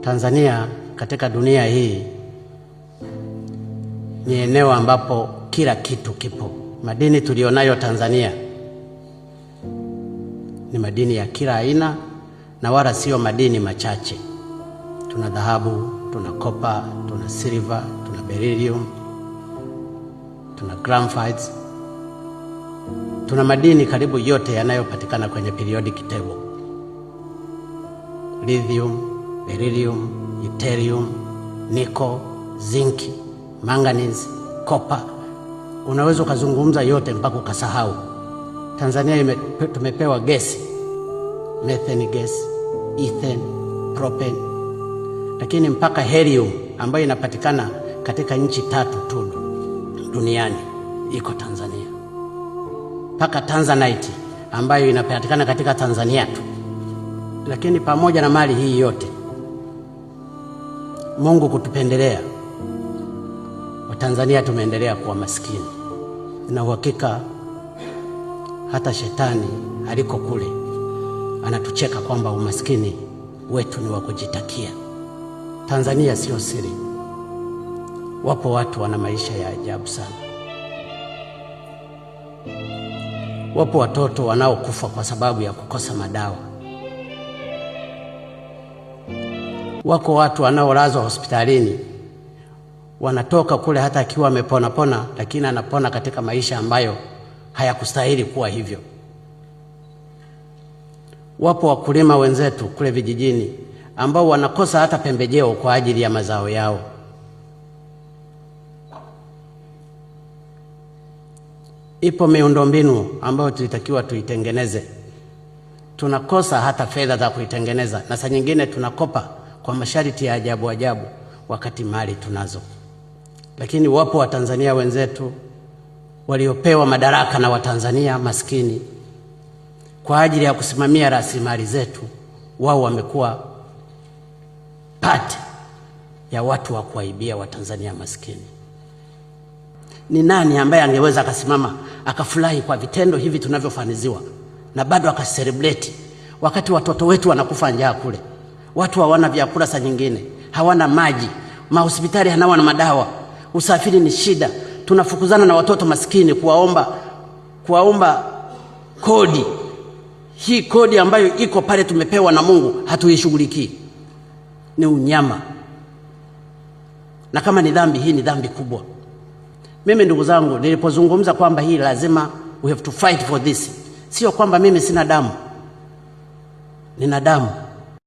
Tanzania katika dunia hii ni eneo ambapo kila kitu kipo. Madini tulionayo Tanzania ni madini ya kila aina na wala sio madini machache. Tuna dhahabu, tuna copper, tuna silver, tuna beryllium, tuna graphite. Tuna madini karibu yote yanayopatikana kwenye periodic table. Lithium, beryllium, ytterbium, nickel, zinc, manganese, copper. Unaweza ukazungumza yote mpaka ukasahau. Tanzania tumepewa gesi, methane gas, ethane, propane. Lakini mpaka helium ambayo inapatikana katika nchi 3 tu duniani iko Tanzania. Mpaka tanzanite ambayo inapatikana katika Tanzania tu. Lakini pamoja na mali hii yote, Mungu kutupendelea, Watanzania tumeendelea kuwa maskini. Na uhakika hata shetani aliko kule anatucheka kwamba umaskini wetu ni wa kujitakia. Tanzania sio siri. Wapo watu wana maisha ya ajabu sana. Wapo watoto wanaokufa kwa sababu ya kukosa madawa. Wako watu wanaolazwa hospitalini, wanatoka kule hata akiwa amepona, lakini anapona katika maisha ambayo hayakustahili kuwa hivyo. Wapo wakulima wenzetu kule vijijini ambao wanakosa hata pembejeo kwa ajili ya mazao yao. Ipo miundombinu ambayo tulitakiwa tuitengeneze, tunakosa hata fedha za kuitengeneza, na saa nyingine tunakopa kwa masharti ya ajabu wakati mali tunazo. Lakini wapo Watanzania wenzetu waliopewa madaraka na Watanzania maskini kwa ajili ya kusimamia rasilimali zetu. Wao wamekuwa part ya watu wa kuaibia Watanzania maskini. Ni nani ambaye angeweza akasimama akafurahi kwa vitendo hivi tunavyofaniziwa na bado akacelebrate wakati watoto wetu wanakufa njaa kule? Watu hawana vyakula, saa nyingine hawana maji, mahospitali hawana madawa, usafiri ni shida. Tunafukuzana na watoto maskini kuwaomba kodi. Hii kodi ambayo iko pale tumepewa na Mungu hatuishughulikii. Ni unyama. Na kama ni dhambi, hii ni dhambi kubwa. Mimi ndugu zangu, nilipozungumza kwamba hii lazima we have to fight for this, sio kwamba mimi sina damu. Nina damu.